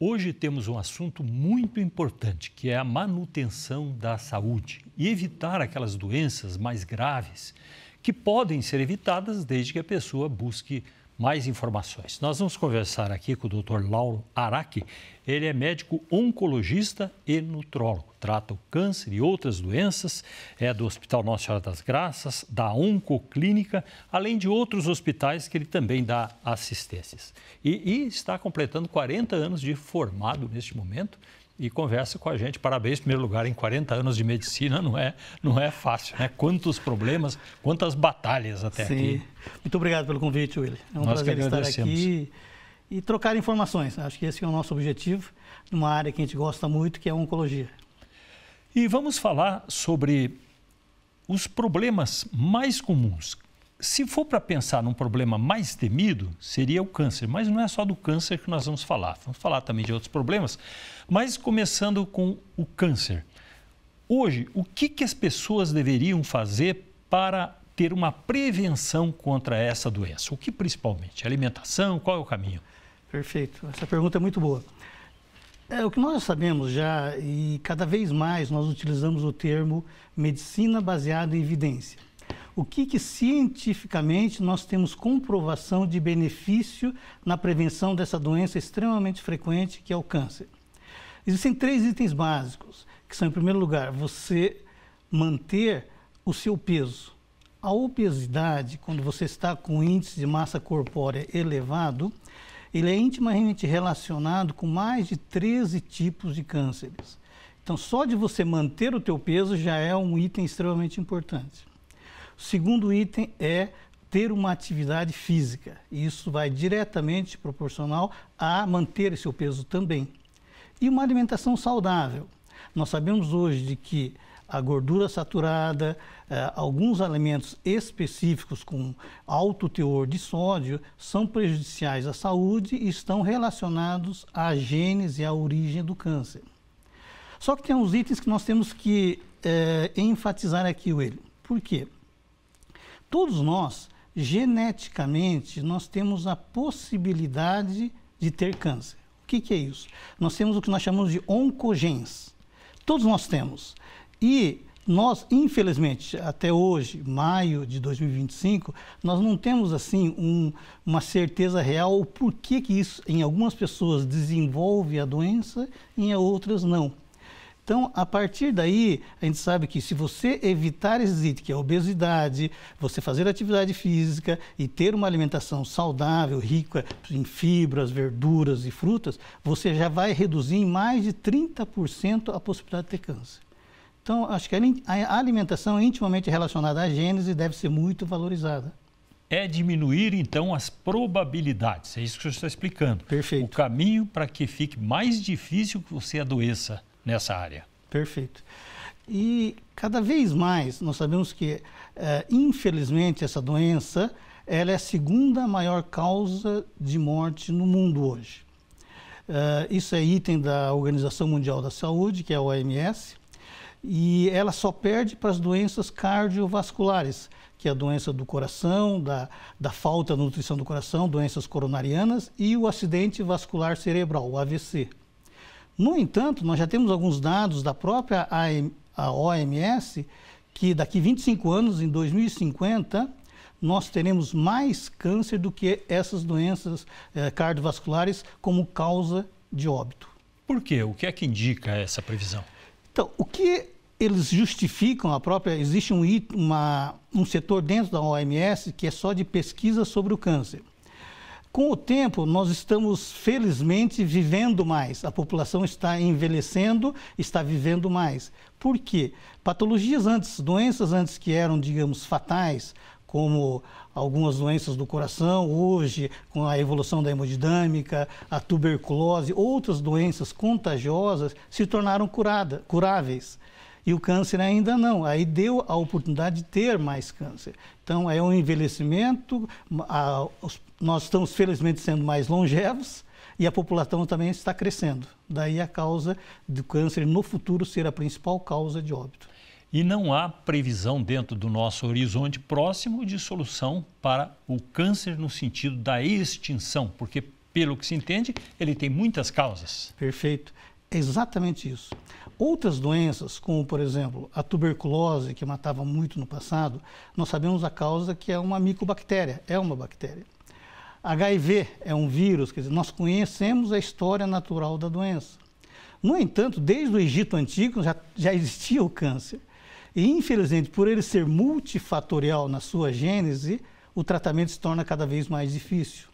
Hoje temos um assunto muito importante, que é a manutenção da saúde e evitar aquelas doenças mais graves que podem ser evitadas desde que a pessoa busque mais informações. Nós vamos conversar aqui com o Dr. Lauro Araque. Ele é médico oncologista e nutrólogo. Trata o câncer e outras doenças, é do Hospital Nossa Senhora das Graças, da Oncoclínica, além de outros hospitais que ele também dá assistências. E está completando 40 anos de formado neste momento e conversa com a gente. Parabéns, em primeiro lugar, em 40 anos de medicina não é fácil, né? Quantos problemas, quantas batalhas até aqui. Muito obrigado pelo convite, Willy. É um prazer estar aqui e trocar informações. Acho que esse é o nosso objetivo, numa área que a gente gosta muito, que é a oncologia. E vamos falar sobre os problemas mais comuns. Se for para pensar num problema mais temido, seria o câncer, mas não é só do câncer que nós vamos falar também de outros problemas, mas começando com o câncer. Hoje, o que as pessoas deveriam fazer para ter uma prevenção contra essa doença? O que principalmente? Alimentação? Qual é o caminho? Perfeito, essa pergunta é muito boa. O que nós sabemos já, e cada vez mais nós utilizamos o termo medicina baseada em evidência. O que cientificamente nós temos comprovação de benefício na prevenção dessa doença extremamente frequente, que é o câncer? Existem 3 itens básicos, que são, em primeiro lugar, você manter o seu peso. A obesidade, quando você está com índice de massa corpórea elevado, ele é intimamente relacionado com mais de 13 tipos de cânceres. Então, só de você manter o teu peso já é um item extremamente importante. O segundo item é ter uma atividade física. E isso vai diretamente proporcional a manter esse seu peso também. E uma alimentação saudável. Nós sabemos hoje de que a gordura saturada, alguns alimentos específicos com alto teor de sódio são prejudiciais à saúde e estão relacionados à gênese e à origem do câncer. Só que tem uns itens que nós temos que enfatizar aqui, Willy. Por quê? Todos nós, geneticamente, nós temos a possibilidade de ter câncer. O que é isso? Nós temos o que nós chamamos de oncogenes. Todos nós temos. E nós, infelizmente, até hoje, maio de 2025, nós não temos, assim, uma certeza real o porquê que isso, em algumas pessoas, desenvolve a doença e em outras não. Então, a partir daí, a gente sabe que se você evitar esses itens, que é a obesidade, você fazer atividade física e ter uma alimentação saudável, rica em fibras, verduras e frutas, você já vai reduzir em mais de 30% a possibilidade de ter câncer. Então, acho que a alimentação é intimamente relacionada à gênese e deve ser muito valorizada. É diminuir, então, as probabilidades. É isso que o senhor está explicando. Perfeito. O caminho para que fique mais difícil que você adoeça nessa área. Perfeito. E cada vez mais nós sabemos que, infelizmente, essa doença ela é a segunda maior causa de morte no mundo hoje. Isso é item da Organização Mundial da Saúde, que é a OMS, e ela só perde para as doenças cardiovasculares, que é a doença do coração, da falta de nutrição do coração, doenças coronarianas e o acidente vascular cerebral, o AVC. No entanto, nós já temos alguns dados da própria OMS que daqui 25 anos, em 2050, nós teremos mais câncer do que essas doenças cardiovasculares como causa de óbito. Por quê? O que é que indica essa previsão? Então, o que eles justificam, existe um setor dentro da OMS que é só de pesquisa sobre o câncer. Com o tempo, nós estamos, felizmente, vivendo mais. A população está envelhecendo, está vivendo mais. Por quê? Patologias antes, doenças antes que eram, digamos, fatais, como algumas doenças do coração, hoje, com a evolução da hemodinâmica, a tuberculose, outras doenças contagiosas se tornaram curáveis. E o câncer ainda não, aí deu a oportunidade de ter mais câncer. Então, é um envelhecimento, nós estamos felizmente sendo mais longevos e a população também está crescendo. Daí a causa do câncer no futuro ser a principal causa de óbito. E não há previsão dentro do nosso horizonte próximo de solução para o câncer no sentido da extinção, porque pelo que se entende, ele tem muitas causas. Perfeito. É exatamente isso. Outras doenças, como por exemplo a tuberculose, que matava muito no passado, nós sabemos a causa, que é uma micobactéria, é uma bactéria. HIV é um vírus, quer dizer, nós conhecemos a história natural da doença. No entanto, desde o Egito Antigo já existia o câncer. E, infelizmente, por ele ser multifatorial na sua gênese, o tratamento se torna cada vez mais difícil.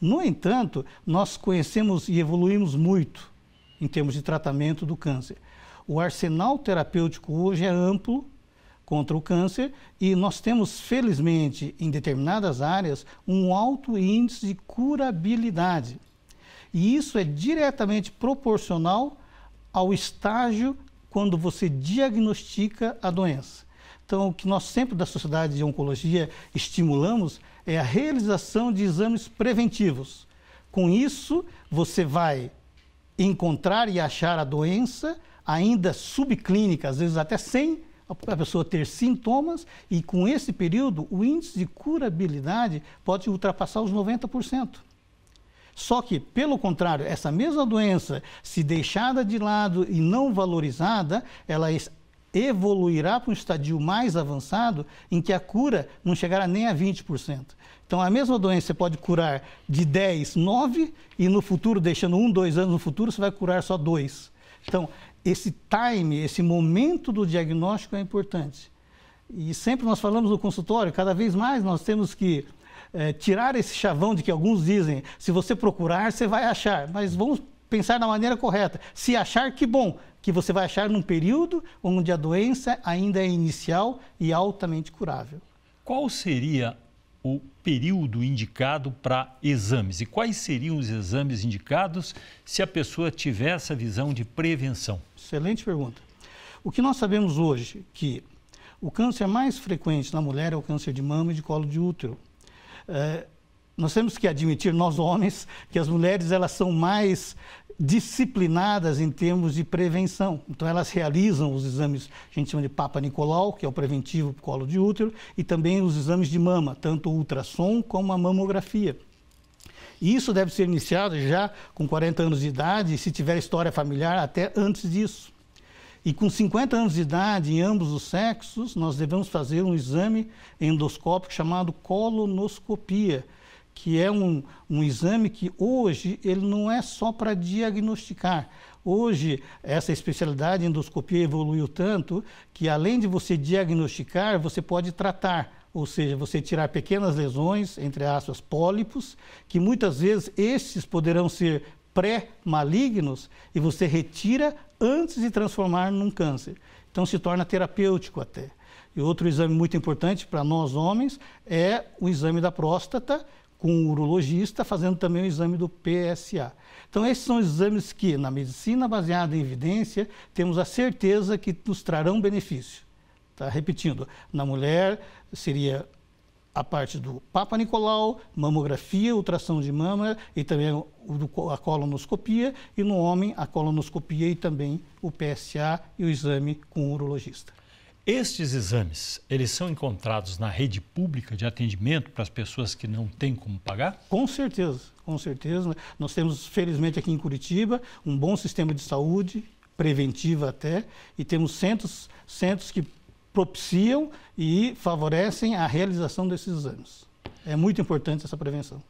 No entanto, nós conhecemos e evoluímos muito em termos de tratamento do câncer. O arsenal terapêutico hoje é amplo contra o câncer e nós temos, felizmente, em determinadas áreas, um alto índice de curabilidade. E isso é diretamente proporcional ao estágio quando você diagnostica a doença. Então, o que nós sempre da Sociedade de Oncologia estimulamos é a realização de exames preventivos. Com isso, você vai encontrar e achar a doença ainda subclínica, às vezes até sem a pessoa ter sintomas, e com esse período o índice de curabilidade pode ultrapassar os 90%. Só que, pelo contrário, essa mesma doença, se deixada de lado e não valorizada, ela evoluirá para um estadio mais avançado, em que a cura não chegará nem a 20%. Então, a mesma doença você pode curar de 10, 9, e no futuro, deixando 1, 2 anos no futuro, você vai curar só 2. Então, esse time, esse momento do diagnóstico é importante. E sempre nós falamos no consultório, cada vez mais nós temos que tirar esse chavão de que alguns dizem, se você procurar, você vai achar. Mas vamos pensar da maneira correta. Se achar, que bom, que você vai achar num período onde a doença ainda é inicial e altamente curável. Qual seria o período indicado para exames? E quais seriam os exames indicados se a pessoa tiver essa visão de prevenção? Excelente pergunta. O que nós sabemos hoje é que o câncer mais frequente na mulher é o câncer de mama e de colo de útero. Nós temos que admitir, nós homens, que as mulheres elas são mais disciplinadas em termos de prevenção. Então, elas realizam os exames, a gente chama de Papa Nicolau, que é o preventivo para o colo de útero, e também os exames de mama, tanto o ultrassom como a mamografia. E isso deve ser iniciado já com 40 anos de idade, e se tiver história familiar, até antes disso. E com 50 anos de idade, em ambos os sexos, nós devemos fazer um exame endoscópico chamado colonoscopia, que é um exame que hoje ele não é só para diagnosticar. Hoje, essa especialidade endoscopia evoluiu tanto que, além de você diagnosticar, você pode tratar. Ou seja, você tirar pequenas lesões, entre aspas, pólipos, que muitas vezes esses poderão ser pré-malignos e você retira antes de transformar num câncer. Então, se torna terapêutico até. E outro exame muito importante para nós homens é o exame da próstata, com o urologista, fazendo também o exame do PSA. Então, esses são exames que, na medicina baseada em evidência, temos a certeza que nos trarão benefício. Tá? Repetindo, na mulher seria a parte do Papa Nicolau, mamografia, ultrassom de mama e também a colonoscopia, e no homem a colonoscopia e também o PSA e o exame com o urologista. Estes exames, eles são encontrados na rede pública de atendimento para as pessoas que não têm como pagar? Com certeza, com certeza. Nós temos, felizmente, aqui em Curitiba, um bom sistema de saúde, preventiva até, e temos centros que propiciam e favorecem a realização desses exames. É muito importante essa prevenção.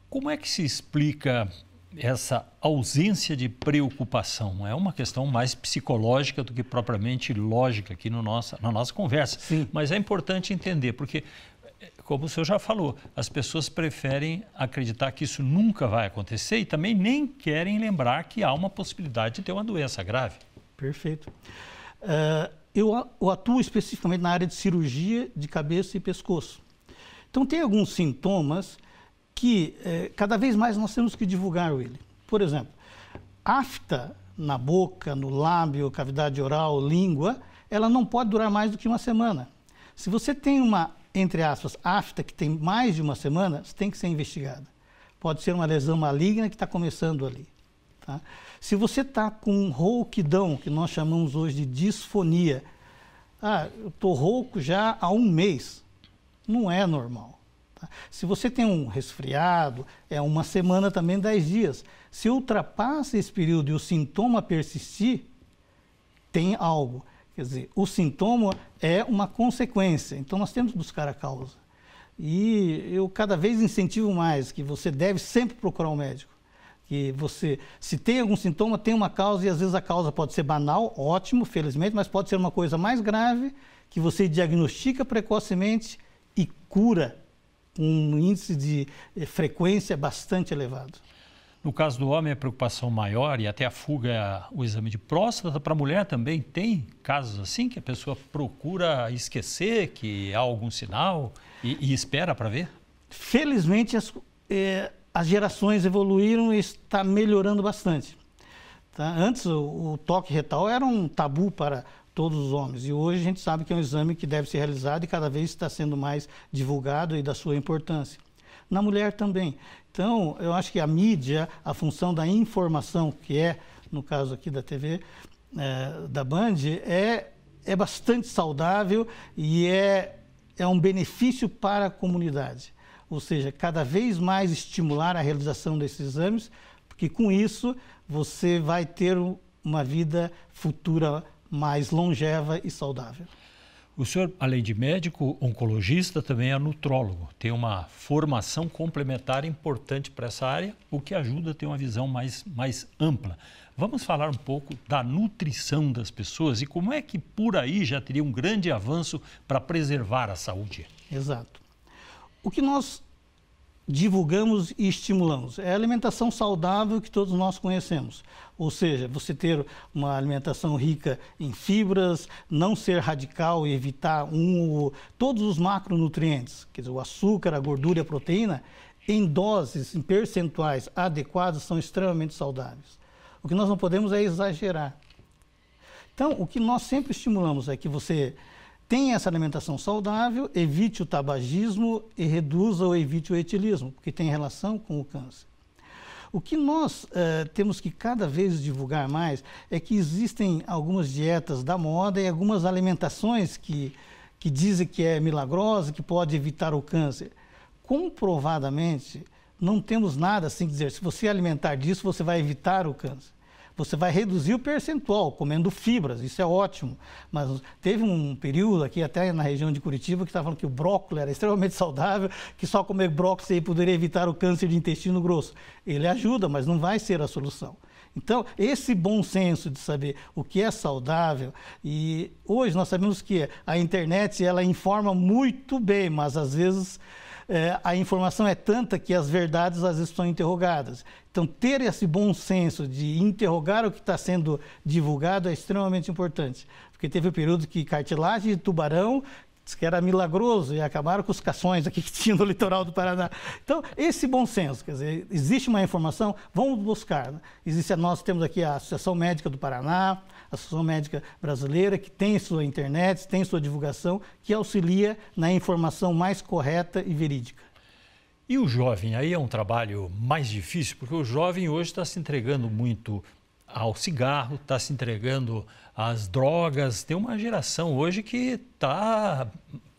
Como é que se explica essa ausência de preocupação? É uma questão mais psicológica do que propriamente lógica aqui na nossa conversa. Sim. Mas é importante entender, porque, como o senhor já falou, as pessoas preferem acreditar que isso nunca vai acontecer e também nem querem lembrar que há uma possibilidade de ter uma doença grave. Perfeito. Eu atuo especificamente na área de cirurgia de cabeça e pescoço. Então, tem alguns sintomas que cada vez mais nós temos que divulgar ele. Por exemplo, afta na boca, no lábio, cavidade oral, língua, ela não pode durar mais do que uma semana. Se você tem uma, entre aspas, afta que tem mais de uma semana, você tem que ser investigada. Pode ser uma lesão maligna que está começando ali. Tá? Se você está com rouquidão, que nós chamamos hoje de disfonia, eu estou rouco já há um mês, não é normal. Tá? Se você tem um resfriado, é uma semana também, 10 dias. Se ultrapassa esse período e o sintoma persistir, tem algo. Quer dizer, o sintoma é uma consequência, então nós temos que buscar a causa. E eu cada vez incentivo mais que você deve sempre procurar um médico. Que você, se tem algum sintoma, tem uma causa, e às vezes a causa pode ser banal, ótimo, felizmente, mas pode ser uma coisa mais grave, que você diagnostica precocemente e cura com um índice de frequência bastante elevado. No caso do homem, a preocupação maior e até a fuga é o exame de próstata. Para a mulher também tem casos assim que a pessoa procura esquecer que há algum sinal e espera para ver? Felizmente, as gerações evoluíram e está melhorando bastante. Tá? Antes, o toque retal era um tabu para todos os homens, e hoje a gente sabe que é um exame que deve ser realizado e cada vez está sendo mais divulgado e da sua importância. Na mulher também. Então, eu acho que a mídia, a função da informação, que é, no caso aqui da TV, da Band, é bastante saudável e é um benefício para a comunidade. Ou seja, cada vez mais estimular a realização desses exames, porque com isso você vai ter uma vida futura mais longeva e saudável. O senhor, além de médico oncologista, também é nutrólogo. Tem uma formação complementar importante para essa área, o que ajuda a ter uma visão mais ampla. Vamos falar um pouco da nutrição das pessoas e como é que por aí já teria um grande avanço para preservar a saúde. Exato. O que nós divulgamos e estimulamos é a alimentação saudável que todos nós conhecemos. Ou seja, você ter uma alimentação rica em fibras, não ser radical e evitar todos os macronutrientes, quer dizer, o açúcar, a gordura e a proteína, em doses, em percentuais adequados, são extremamente saudáveis. O que nós não podemos é exagerar. Então, o que nós sempre estimulamos é que você tenha essa alimentação saudável, evite o tabagismo e reduza ou evite o etilismo, porque tem relação com o câncer. O que nós temos que cada vez divulgar mais é que existem algumas dietas da moda e algumas alimentações que dizem que é milagrosa, que pode evitar o câncer. Comprovadamente, não temos nada assim que dizer, se você alimentar disso, você vai evitar o câncer. Você vai reduzir o percentual, comendo fibras, isso é ótimo. Mas teve um período aqui, até na região de Curitiba, que estava falando que o brócolis era extremamente saudável, que só comer brócolis aí poderia evitar o câncer de intestino grosso. Ele ajuda, mas não vai ser a solução. Então, esse bom senso de saber o que é saudável, e hoje nós sabemos que a internet ela informa muito bem, mas às vezes a informação é tanta que as verdades às vezes são interrogadas. Então, ter esse bom senso de interrogar o que está sendo divulgado é extremamente importante. Porque teve um período que cartilagem de tubarão disse que era milagroso e acabaram com os cações aqui que tinha no litoral do Paraná. Então, esse bom senso, quer dizer, existe uma informação, vamos buscar. Né? Nós temos aqui a Associação Médica do Paraná, a Associação Médica Brasileira, que tem sua internet, tem sua divulgação, que auxilia na informação mais correta e verídica. E o jovem, aí é um trabalho mais difícil, porque o jovem hoje está se entregando muito ao cigarro, está se entregando às drogas. Tem uma geração hoje que está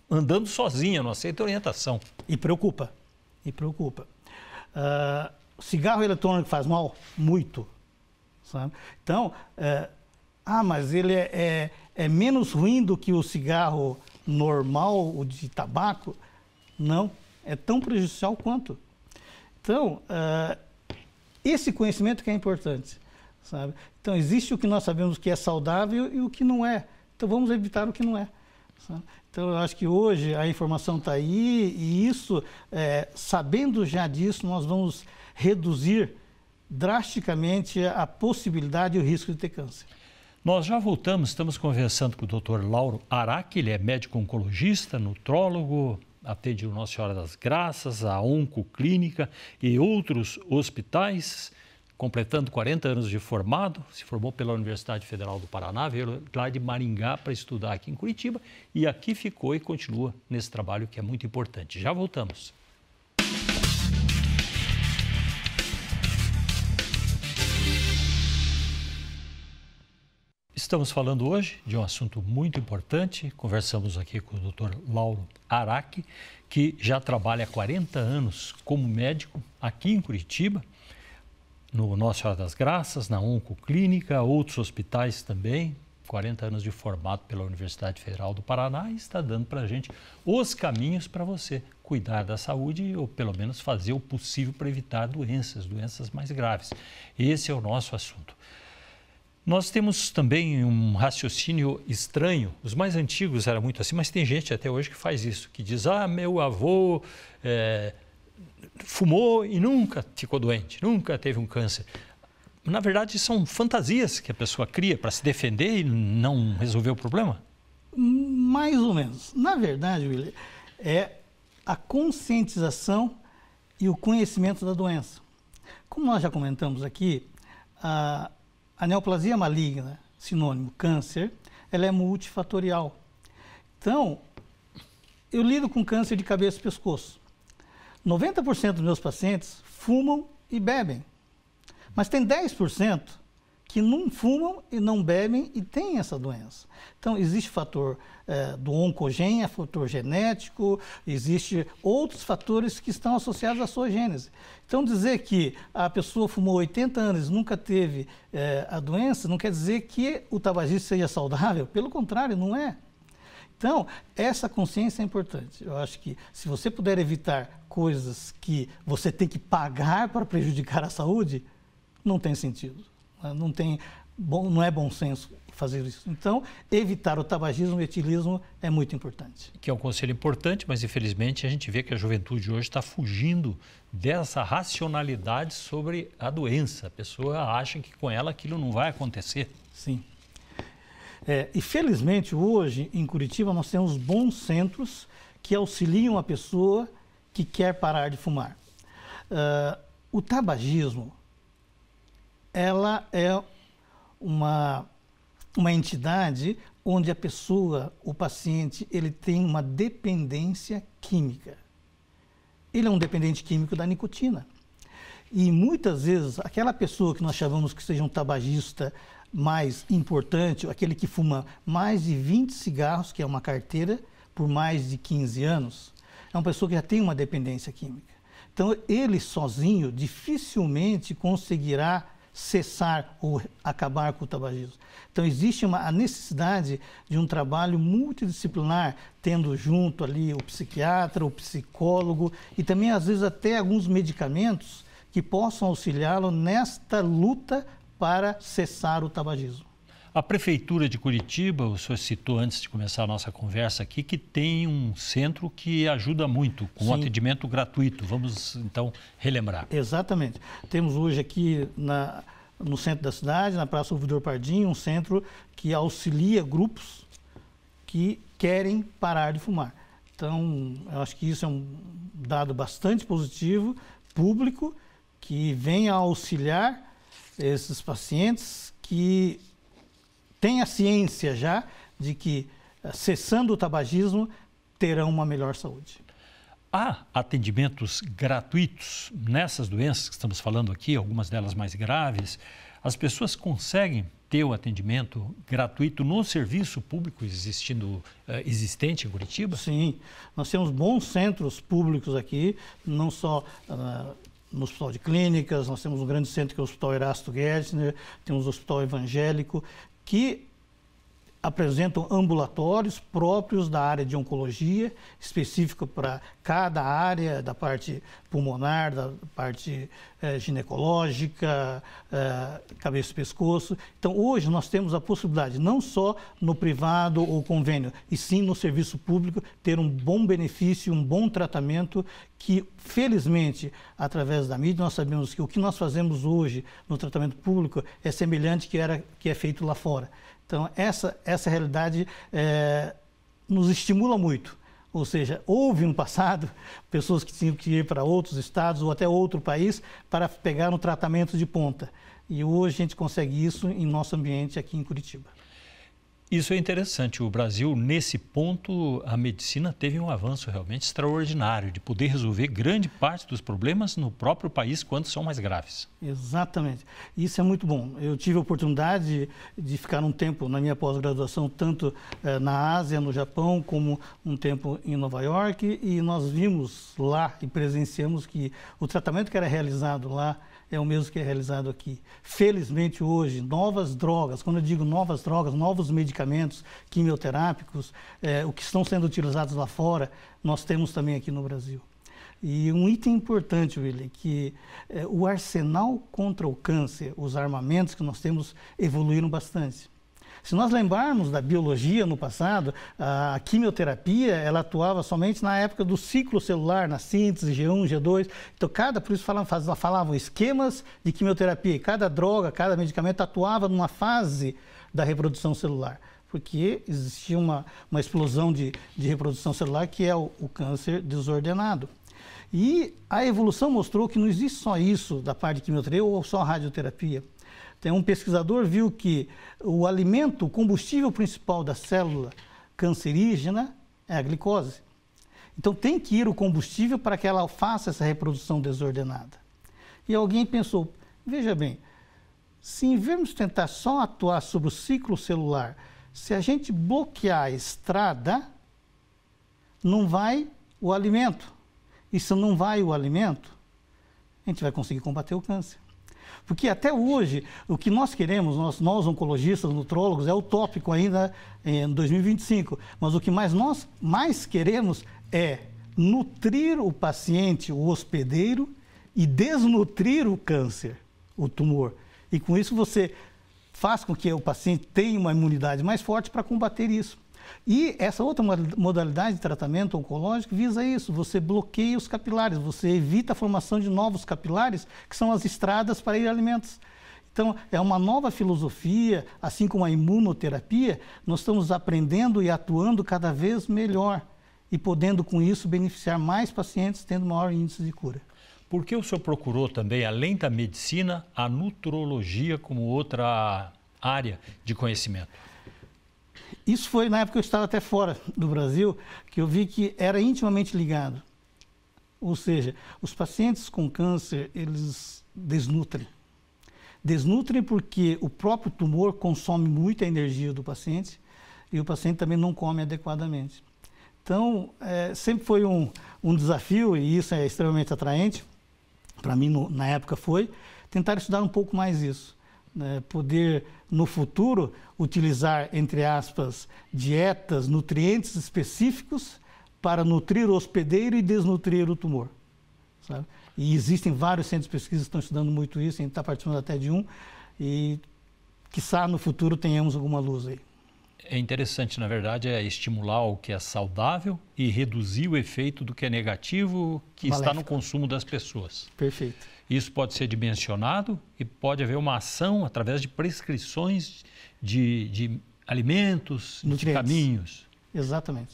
andando sozinha, não aceita orientação. E preocupa, O cigarro eletrônico faz mal? Muito. Sabe? Então, mas ele é menos ruim do que o cigarro normal, o de tabaco? Não. É tão prejudicial quanto. Então, esse conhecimento que é importante, sabe? Então, existe o que nós sabemos que é saudável e o que não é. Então, vamos evitar o que não é. Sabe? Então, eu acho que hoje a informação está aí e isso, sabendo já disso, nós vamos reduzir drasticamente a possibilidade e o risco de ter câncer. Nós já voltamos, estamos conversando com o Dr. Lauro Araque, ele é médico oncologista, nutrólogo, atende o Nossa Senhora das Graças, a Oncoclínica e outros hospitais, completando 40 anos de formado, se formou pela Universidade Federal do Paraná, veio lá de Maringá para estudar aqui em Curitiba e aqui ficou e continua nesse trabalho que é muito importante. Já voltamos. Estamos falando hoje de um assunto muito importante. Conversamos aqui com o Dr. Lauro Araque, que já trabalha há 40 anos como médico aqui em Curitiba, no Nossa Senhora das Graças, na Oncoclínica, outros hospitais também. 40 anos de formado pela Universidade Federal do Paraná e está dando para a gente os caminhos para você cuidar da saúde ou pelo menos fazer o possível para evitar doenças mais graves. Esse é o nosso assunto. Nós temos também um raciocínio estranho. Os mais antigos era muito assim, mas tem gente até hoje que faz isso, que diz, meu avô fumou e nunca ficou doente, nunca teve um câncer. Na verdade, são fantasias que a pessoa cria para se defender e não resolver o problema? Mais ou menos. Na verdade, William, é a conscientização e o conhecimento da doença. Como nós já comentamos aqui, a neoplasia maligna, sinônimo câncer, ela é multifatorial. Então, eu lido com câncer de cabeça e pescoço. 90% dos meus pacientes fumam e bebem. Mas tem 10% que não fumam e não bebem e têm essa doença. Então, existe fator do oncogênese, fator genético, existe outros fatores que estão associados à sua gênese. Então, dizer que a pessoa fumou 80 anos e nunca teve a doença, não quer dizer que o tabagismo seja saudável. Pelo contrário, não é. Então, essa consciência é importante. Eu acho que se você puder evitar coisas que você tem que pagar para prejudicar a saúde, não tem sentido. Não é bom senso fazer isso. Então, evitar o tabagismo e o etilismo é muito importante. Que é um conselho importante, mas infelizmente a gente vê que a juventude hoje está fugindo dessa racionalidade sobre a doença. A pessoa acha que com ela aquilo não vai acontecer. Sim. E felizmente hoje em Curitiba nós temos bons centros que auxiliam a pessoa que quer parar de fumar. O tabagismo, ela é uma entidade onde a pessoa, o paciente, ele tem uma dependência química. Ele é um dependente químico da nicotina. E muitas vezes aquela pessoa que nós chamamos que seja um tabagista mais importante, aquele que fuma mais de 20 cigarros, que é uma carteira, por mais de 15 anos, é uma pessoa que já tem uma dependência química. Então, ele sozinho dificilmente conseguirá cessar ou acabar com o tabagismo. Então, existe a necessidade de um trabalho multidisciplinar, tendo junto ali o psiquiatra, o psicólogo e também, às vezes, até alguns medicamentos que possam auxiliá-lo nesta luta para cessar o tabagismo. A Prefeitura de Curitiba, o senhor citou antes de começar a nossa conversa aqui, que tem um centro que ajuda muito, com um atendimento gratuito. Vamos, então, relembrar. Exatamente. Temos hoje aqui no centro da cidade, na Praça Ouvidor Pardinho, um centro que auxilia grupos que querem parar de fumar. Então, eu acho que isso é um dado bastante positivo, público, que vem a auxiliar esses pacientes que têm a ciência já de que, cessando o tabagismo, terão uma melhor saúde. Há atendimentos gratuitos nessas doenças que estamos falando aqui, algumas delas mais graves. As pessoas conseguem ter o atendimento gratuito no serviço público existente em Curitiba? Sim, nós temos bons centros públicos aqui, não só no Hospital de Clínicas, nós temos um grande centro que é o Hospital Erasto Gertner, temos o Hospital Evangélico, que apresentam ambulatórios próprios da área de oncologia, específico para cada área, da parte pulmonar, da parte ginecológica, cabeça e pescoço. Então, hoje nós temos a possibilidade, não só no privado ou convênio, e sim no serviço público, ter um bom benefício, um bom tratamento que, felizmente, através da mídia, nós sabemos que o que nós fazemos hoje no tratamento público é semelhante que é feito lá fora. Então, essa realidade nos estimula muito. Ou seja, houve no passado pessoas que tinham que ir para outros estados ou até outro país para pegar um tratamento de ponta. E hoje a gente consegue isso em nosso ambiente aqui em Curitiba. Isso é interessante. O Brasil, nesse ponto, a medicina teve um avanço realmente extraordinário de poder resolver grande parte dos problemas no próprio país quando são mais graves. Exatamente. Isso é muito bom. Eu tive a oportunidade de ficar um tempo na minha pós-graduação, tanto na Ásia, no Japão, como um tempo em Nova York, e nós vimos lá e presenciamos que o tratamento que era realizado lá é o mesmo que é realizado aqui. Felizmente hoje, novas drogas, quando eu digo novas drogas, novos medicamentos quimioterápicos, o que estão sendo utilizados lá fora, nós temos também aqui no Brasil. E um item importante, William, que o arsenal contra o câncer, os armamentos que nós temos evoluíram bastante. Se nós lembrarmos da biologia no passado, a quimioterapia ela atuava somente na época do ciclo celular, na síntese G1, G2. Então, por isso falavam esquemas de quimioterapia. E cada droga, cada medicamento atuava numa fase da reprodução celular, porque existia uma explosão de reprodução celular que é o câncer desordenado. E a evolução mostrou que não existe só isso da parte de quimioterapia ou só radioterapia. Tem um pesquisador viu que o alimento, o combustível principal da célula cancerígena é a glicose. Então tem que ir o combustível para que ela faça essa reprodução desordenada. E alguém pensou, veja bem, se em vez de tentar só atuar sobre o ciclo celular, se a gente bloquear a estrada, não vai o alimento. E se não vai o alimento, a gente vai conseguir combater o câncer. Porque até hoje, o que nós queremos, nós oncologistas, nutrólogos, é utópico ainda em 2025, mas o que nós mais queremos é nutrir o paciente, o hospedeiro, e desnutrir o câncer, o tumor. E com isso você faz com que o paciente tenha uma imunidade mais forte para combater isso. E essa outra modalidade de tratamento oncológico visa isso, você bloqueia os capilares, você evita a formação de novos capilares, que são as estradas para ir a alimentos. Então, é uma nova filosofia, assim como a imunoterapia, nós estamos aprendendo e atuando cada vez melhor e podendo, com isso, beneficiar mais pacientes, tendo maior índice de cura. Por que o senhor procurou também, além da medicina, a nutrologia como outra área de conhecimento? Isso foi na época que eu estava até fora do Brasil, que eu vi que era intimamente ligado. Ou seja, os pacientes com câncer, eles desnutrem. Desnutrem porque o próprio tumor consome muita energia do paciente e o paciente também não come adequadamente. Então, sempre foi um desafio, e isso é extremamente atraente, para mim na época foi, tentar estudar um pouco mais isso. Poder, no futuro, utilizar, entre aspas, dietas, nutrientes específicos para nutrir o hospedeiro e desnutrir o tumor. Sabe? E existem vários centros de pesquisa que estão estudando muito isso, a gente está participando até de um, e quiçá no futuro tenhamos alguma luz aí. É interessante, na verdade, estimular o que é saudável e reduzir o efeito do que é negativo que está no consumo das pessoas. Perfeito. Isso pode ser dimensionado e pode haver uma ação através de prescrições de alimentos, de caminhos. Exatamente.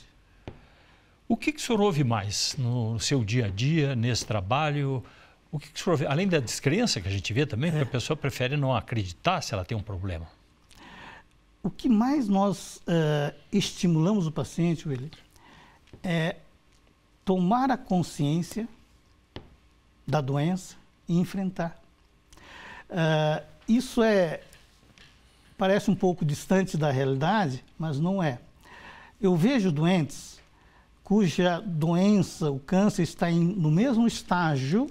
O que o senhor ouve mais no seu dia a dia, nesse trabalho? O que o senhor ouve, além da descrença que a gente vê também, porque a pessoa prefere não acreditar se ela tem um problema? O que mais nós estimulamos o paciente, William, é tomar a consciência da doença e enfrentar. Isso parece um pouco distante da realidade, mas não é. Eu vejo doentes cuja doença, o câncer, está no mesmo estágio,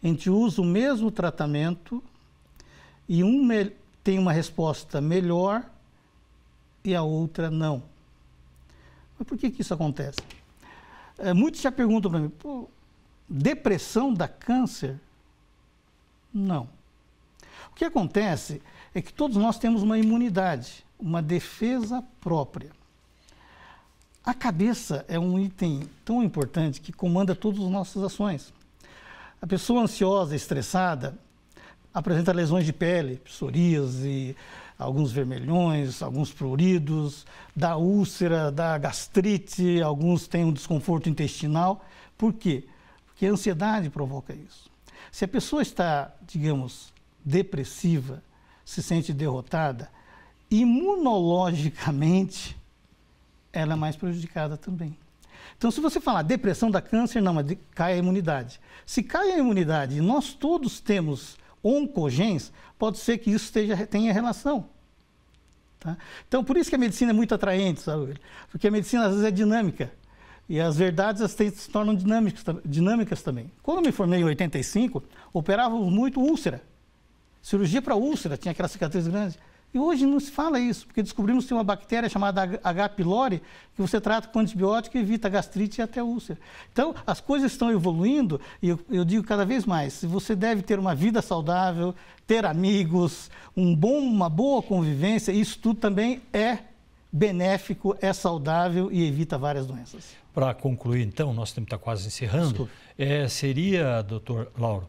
a gente usa o mesmo tratamento e tem uma resposta melhor e a outra não. Mas por que isso acontece? Muitos já perguntam para mim, depressão dá câncer? Não. O que acontece é que todos nós temos uma imunidade, uma defesa própria. A cabeça é um item tão importante que comanda todas as nossas ações. A pessoa ansiosa, estressada, apresenta lesões de pele, psoríase, alguns vermelhões, alguns pruridos, dá úlcera, dá gastrite, alguns têm um desconforto intestinal. Por quê? Porque a ansiedade provoca isso. Se a pessoa está, digamos, depressiva, se sente derrotada, imunologicamente, ela é mais prejudicada também. Então, se você falar depressão dá câncer, não, mas cai a imunidade. Se cai a imunidade e nós todos temos oncogenes, pode ser que isso tenha relação. Tá? Então, por isso que a medicina é muito atraente, sabe? Porque a medicina às vezes é dinâmica. E as verdades se tornam dinâmicas também. Quando eu me formei em 85, operávamos muito úlcera. Cirurgia para úlcera, tinha aquela cicatriz grande. E hoje não se fala isso, porque descobrimos que tem uma bactéria chamada H. pylori, que você trata com antibiótico e evita gastrite e até úlcera. Então, as coisas estão evoluindo e eu digo cada vez mais, você deve ter uma vida saudável, ter amigos, uma boa convivência, isso tudo também é benéfico, é saudável e evita várias doenças. Para concluir, então, nosso tempo está quase encerrando, seria, doutor Lauro,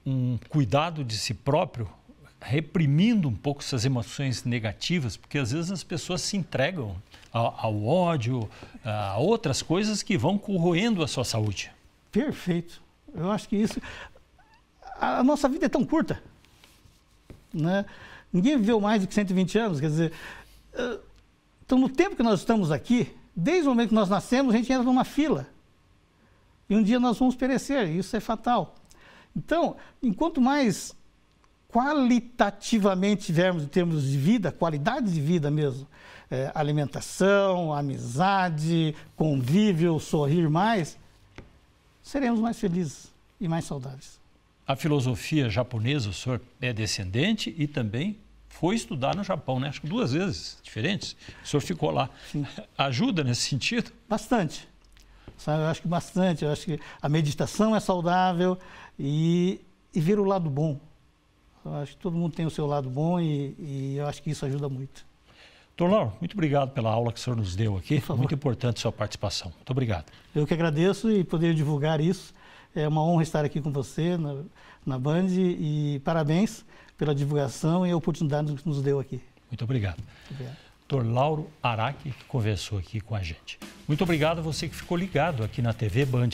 um cuidado de si próprio, reprimindo um pouco essas emoções negativas, porque às vezes as pessoas se entregam ao ódio, a outras coisas que vão corroendo a sua saúde. Perfeito. Eu acho que isso... A nossa vida é tão curta, né? Ninguém viveu mais do que 120 anos, quer dizer... Então, no tempo que nós estamos aqui, desde o momento que nós nascemos, a gente entra numa fila. E um dia nós vamos perecer, e isso é fatal. Então, enquanto mais qualitativamente tivermos em termos de vida, qualidade de vida mesmo, alimentação, amizade, convívio, sorrir mais, seremos mais felizes e mais saudáveis. A filosofia japonesa, o senhor é descendente e também foi estudar no Japão, né? Acho que 2 vezes diferentes. O senhor ficou lá. Sim. Ajuda nesse sentido? Bastante. Sabe, eu acho que bastante. Eu acho que a meditação é saudável e ver o lado bom. Eu acho que todo mundo tem o seu lado bom e eu acho que isso ajuda muito. Doutor Lauro, muito obrigado pela aula que o senhor nos deu aqui. Muito importante a sua participação. Muito obrigado. Eu que agradeço e poder divulgar isso. É uma honra estar aqui com você na Band e parabéns pela divulgação e a oportunidade que nos deu aqui. Muito obrigado. Obrigado. Dr. Lauro Araki, que conversou aqui com a gente. Muito obrigado a você que ficou ligado aqui na TV Band.